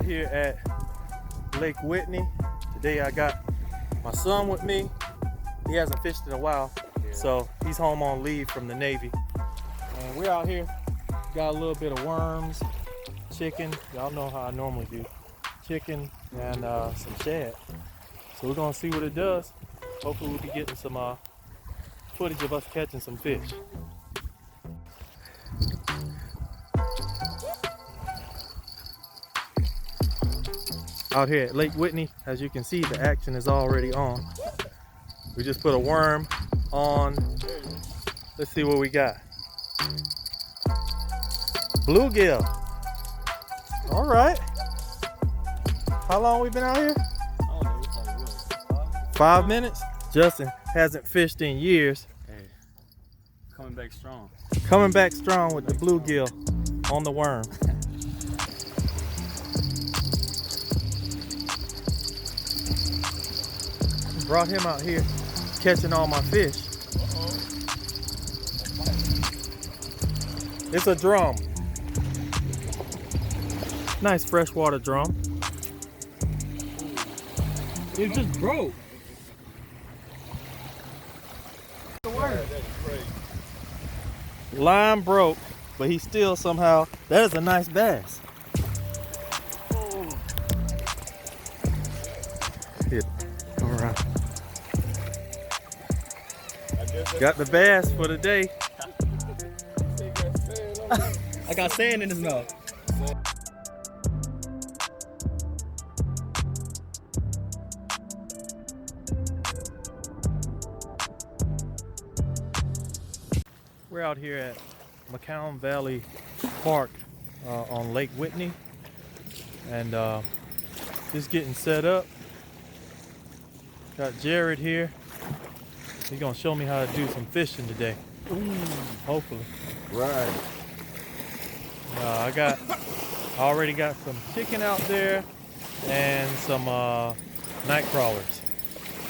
out here at Lake Whitney. Today I got my son with me. He hasn't fished in a while, so he's home on leave from the Navy. And we're out here, got a little bit of worms, chicken. Y'all know how I normally do. Chicken and some shad. So we're gonna see what it does. Hopefully we'll be getting some footage of us catching some fish. Out here at Lake Whitney, as you can see, the action is already on. We just put a worm on. Let's see what we got. Bluegill. All right. How long we been out here? I don't know, it's probably what, 5 minutes? Justin hasn't fished in years. Hey, coming back strong. Coming back strong with the bluegill on the worm. Brought him out here catching all my fish. It's a drum. Nice freshwater drum. It just broke. Line broke, but he still somehow, that is a nice bass. Hit. All right. Got the bass for the day. I got sand in his mouth. We're out here at McCown Valley Park on Lake Whitney, and just getting set up. Got Jared here. He's gonna show me how to do some fishing today. Hopefully. Right. I already got some chicken out there and some night crawlers.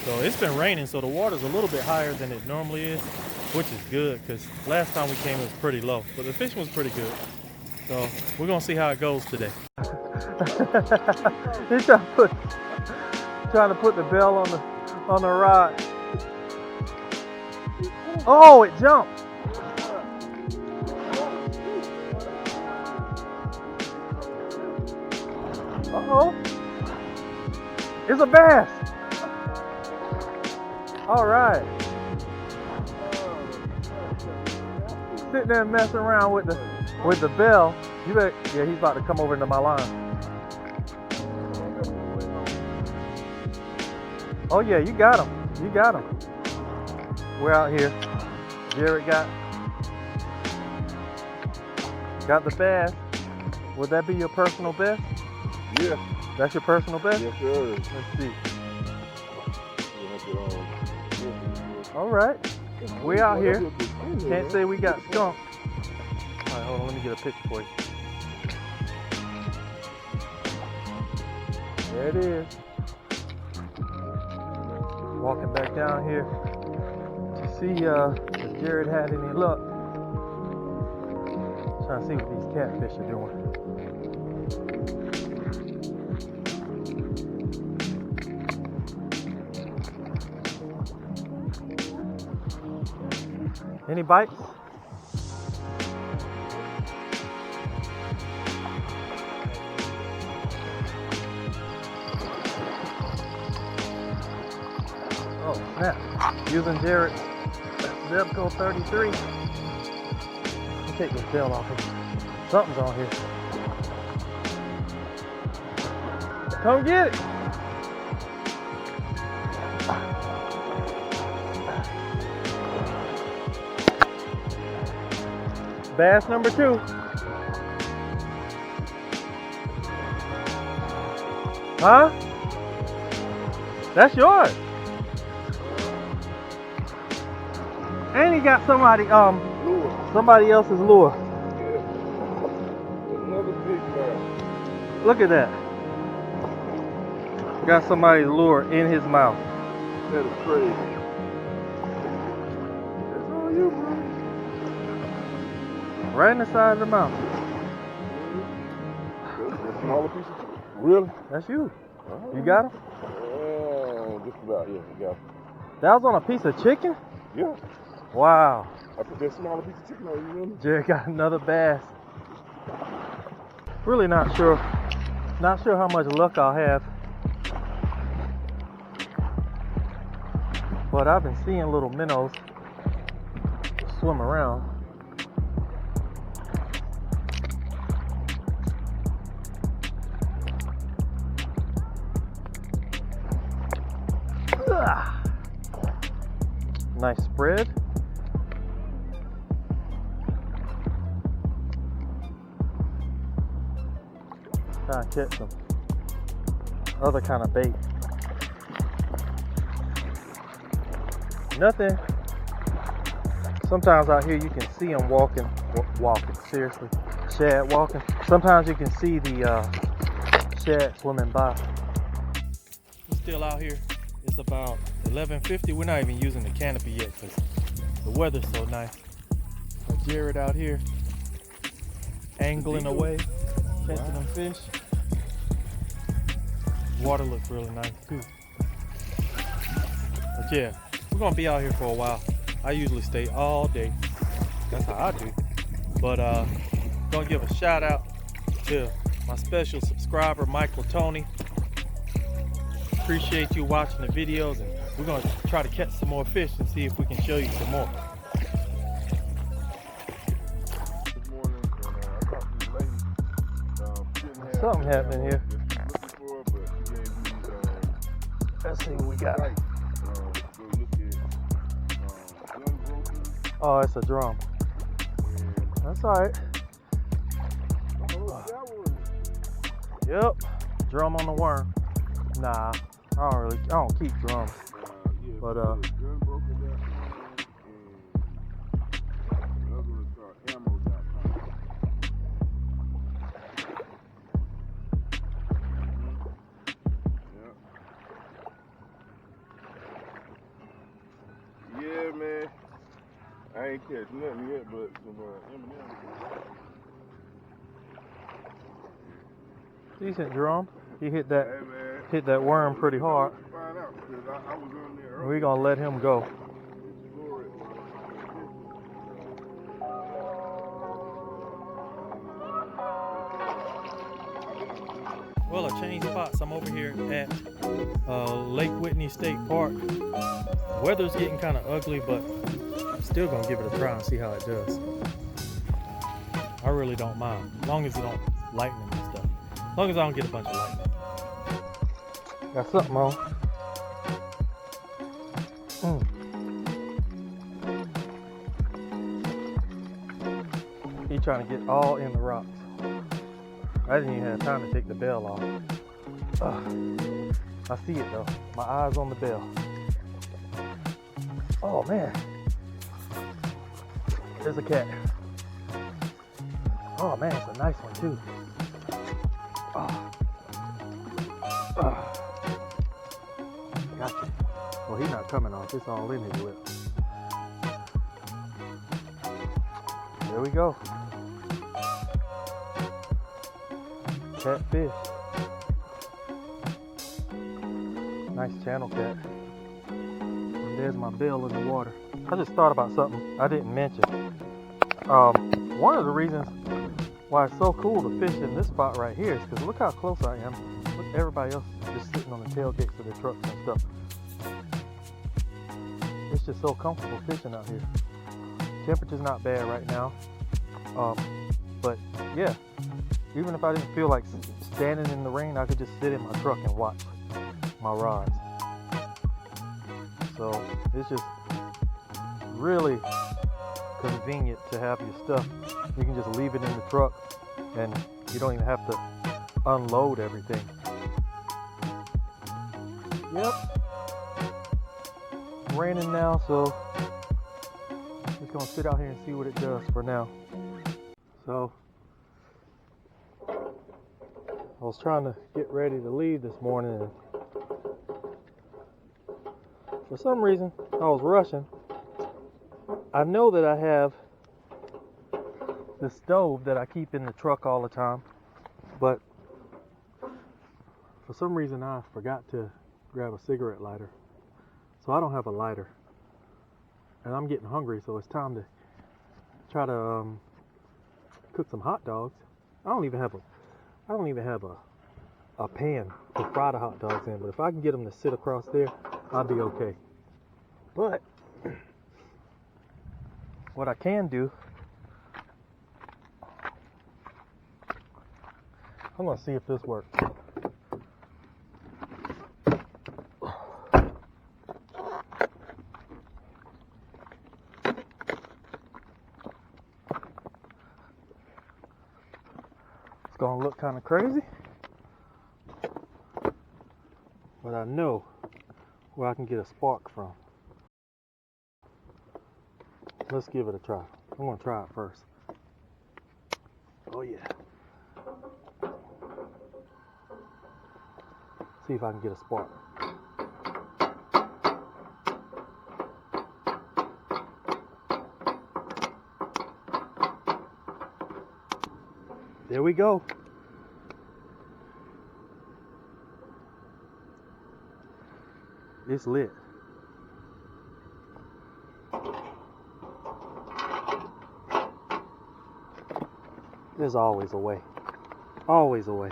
So it's been raining, so the water's a little bit higher than it normally is, which is good because last time we came it was pretty low, but the fishing was pretty good. So we're gonna see how it goes today. He's trying to put the bell on the rod. Oh, it jumped. Uh-oh. It's a bass. All right. Sitting there messing around with the bell. You bet. Yeah, he's about to come over into my line. Oh yeah, you got him. You got him. We're out here. Jared got the bass. Would that be your personal best? Yeah. That's your personal best? Yes, sir. Let's see. All right. We out here. Can't say we got skunk. All right, hold on. Let me get a picture for you. There it is. Walking back down here to see if Jared had any luck. Trying to see what these catfish are doing. Any bites? Oh snap. Using Jared's Zebco 33. Let me take this bell off here. Something's on here. Come get it. Bass number 2. Huh? That's yours. And he got somebody else's lure. Another big bass. Look at that. Got somebody's lure in his mouth. That is crazy. That's all you, bro. Right in the side of the mouth. Smaller pieces. Really? That's you. Oh. You got him? Just about, yeah, you got it. That was on a piece of chicken? Yeah. Wow. I put that smaller piece of chicken on you, remember? Jared got another bass. Really not sure how much luck I'll have. But I've been seeing little minnows swim around. Ugh. Nice spread. Trying to catch some other kind of bait. Nothing. Sometimes out here you can see them walking, seriously. Shad walking. Sometimes you can see the shad swimming by. We're still out here. It's about 11:50. We're not even using the canopy yet because the weather's so nice. Got Jared out here angling away, catching them fish. Water looks really nice too. But yeah, we're gonna be out here for a while. I usually stay all day. That's how I do. But gonna give a shout out to my special subscriber, Michael Tony. Appreciate you watching the videos, and we're gonna try to catch some more fish and see if we can show you some more. This morning, and I talked to the lady. She didn't have Something happening here. looking for her, but she gave me Let's see what we got. go look at gun broken, Oh, it's a drum. and That's all right. that one. Yep, drum on the worm. Nah, I don't keep drums. Yeah, But, gun broken that one, and the other one is called ammo.com. Yeah, man. I ain't catch nothing yet, but some M&M's. Decent drum. He hit that Hey, man. hit that worm pretty hard. Find out, because I was on there earlier. We're gonna let him go. Explore it. Well, I changed spots. I'm over here at Lake Whitney State Park. Weather's getting kind of ugly, but I'm still gonna give it a try and see how it does. I really don't mind, as long as it don't lightning and stuff. As long as I don't get a bunch of lightning. Got something on. He trying to get all in the rocks. I didn't even have time to take the bell off. I see it though. My eyes on the bell. Oh man. There's a cat. Oh man, it's a nice one too. Gotcha. Well, he's not coming off. It's all in his lip. There we go. Catfish. Nice channel cat. And there's my bell in the water. I just thought about something I didn't mention. One of the reasons why it's so cool to fish in this spot right here is because look how close I am. Look, everybody else is just sitting on the tailgates of their trucks and stuff. It's just so comfortable fishing out here. Temperature's not bad right now. But yeah, even if I didn't feel like standing in the rain, I could just sit in my truck and watch my rods. So it's just really convenient to have your stuff. You can just leave it in the truck and you don't even have to unload everything. Yep. Raining now, so just gonna sit out here and see what it does for now. So I was trying to get ready to leave this morning, and for some reason I was rushing. I know that I have the stove that I keep in the truck all the time, but For some reason I forgot to grab a cigarette lighter. So I don't have a lighter. And I'm getting hungry, so it's time to try to cook some hot dogs. I don't even have a pan to fry the hot dogs in, but if I can get them to sit across there, I'll be okay. But what I can do, I'm gonna see if this works. It's gonna look kind of crazy, but I know where I can get a spark from. Let's give it a try. I'm gonna try it first. Oh yeah. See if I can get a spark. There we go. It's lit. There's always a way. Always a way.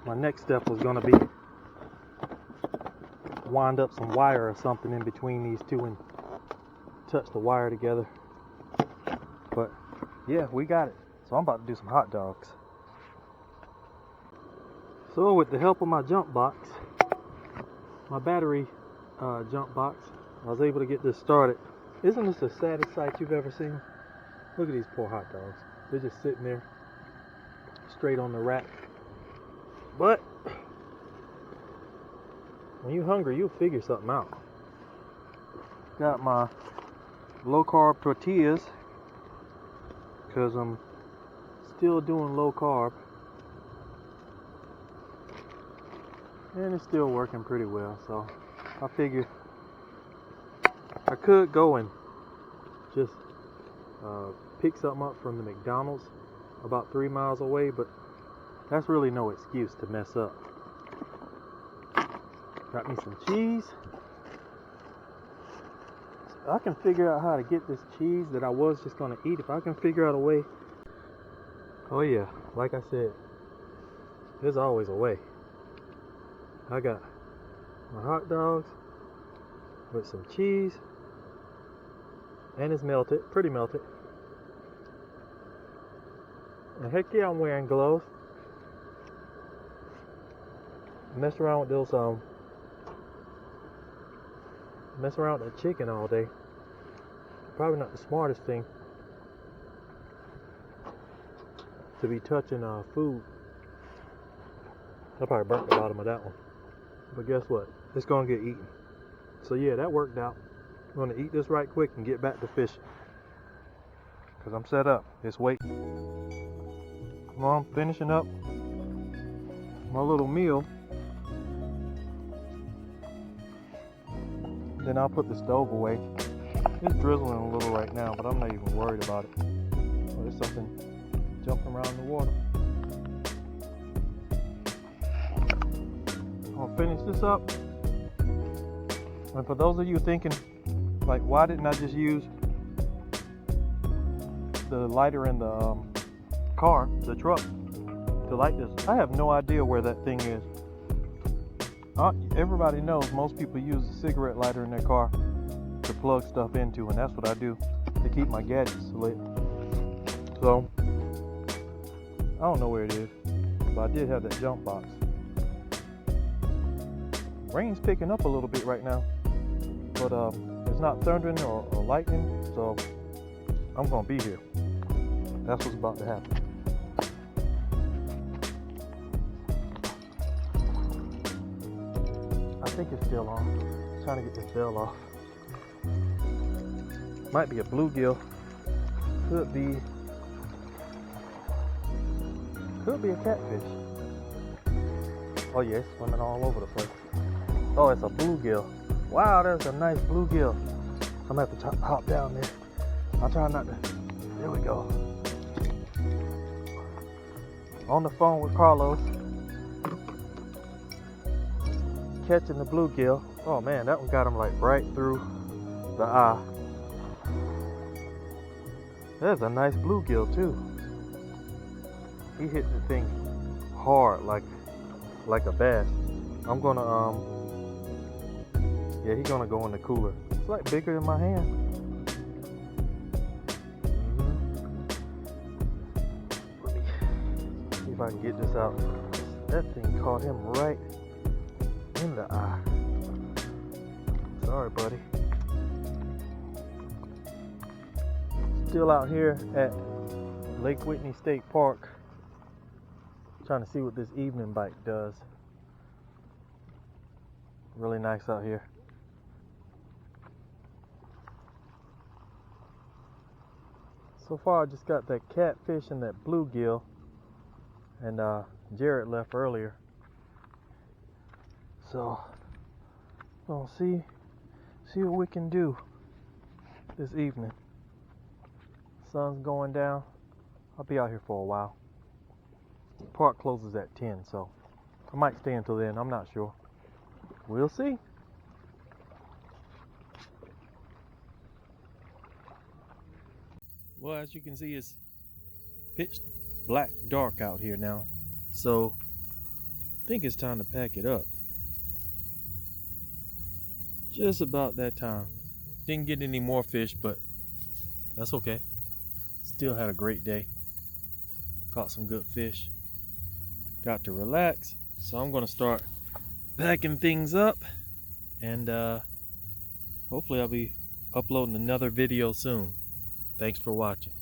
My next step was gonna be wind up some wire or something in between these two and touch the wire together. But yeah, we got it. So I'm about to do some hot dogs. So with the help of my jump box, my battery jump box, I was able to get this started. Isn't this the saddest sight you've ever seen? Look at these poor hot dogs. They're just sitting there straight on the rack. But when you're hungry, you'll figure something out. Got my low carb tortillas because I'm still doing low carb, and it's still working pretty well. So I figure I could go and just pick something up from the McDonald's about 3 miles away, but that's really no excuse to mess up. Got me some cheese. I can figure out how to get this cheese that I was just gonna eat. If I can figure out a way. Oh yeah, like I said, there's always a way. I got my hot dogs with some cheese, and it's melted, pretty melted. And heck yeah, I'm wearing gloves. Mess around with those mess around with that chicken all day. Probably not the smartest thing to be touching food. I probably burnt the bottom of that one. But guess what? It's gonna get eaten. So yeah, that worked out. I'm gonna eat this right quick and get back to fishing. Cause I'm set up. It's waiting. Well, I'm finishing up my little meal. Then I'll put the stove away. It's drizzling a little right now, but I'm not even worried about it. Oh, there's something jumping around in the water. I'll finish this up. And for those of you thinking, like, why didn't I just use the lighter in the car, the truck, to light this? I have no idea where that thing is. Everybody knows most people use a cigarette lighter in their car to plug stuff into, and that's what I do to keep my gadgets lit. So I don't know where it is, but I did have that jump box. Rain's picking up a little bit right now, but it's not thundering or lightning, so I'm gonna be here. That's what's about to happen. I think it's still on. I'm trying to get this bell off. Might be a bluegill. Could be a catfish. Oh yeah, it's swimming all over the place. Oh, it's a bluegill. Wow, that's a nice bluegill. I'm gonna have to hop down there. I'll try not to. There we go. On the phone with Carlos. catching the bluegill. Oh man, that one got him like right through the eye. That's a nice bluegill too. He hit the thing hard like a bass. I'm gonna yeah, he's gonna go in the cooler. It's like bigger than my hand. Let me see if I can get this out. That thing caught him right in the eye. Sorry, buddy. Still out here at Lake Whitney State Park, trying to see what this evening bite does. Really nice out here. So far I just got that catfish and that bluegill, and Jared left earlier. So we'll see what we can do this evening. Sun's going down. I'll be out here for a while. The park closes at 10, so I might stay until then. I'm not sure. We'll see. Well, as you can see, it's pitch black dark out here now. So I think it's time to pack it up. Just about that time. Didn't get any more fish, but that's okay. Still had a great day. Caught some good fish. Got to relax. So I'm going to start packing things up. And hopefully I'll be uploading another video soon. Thanks for watching.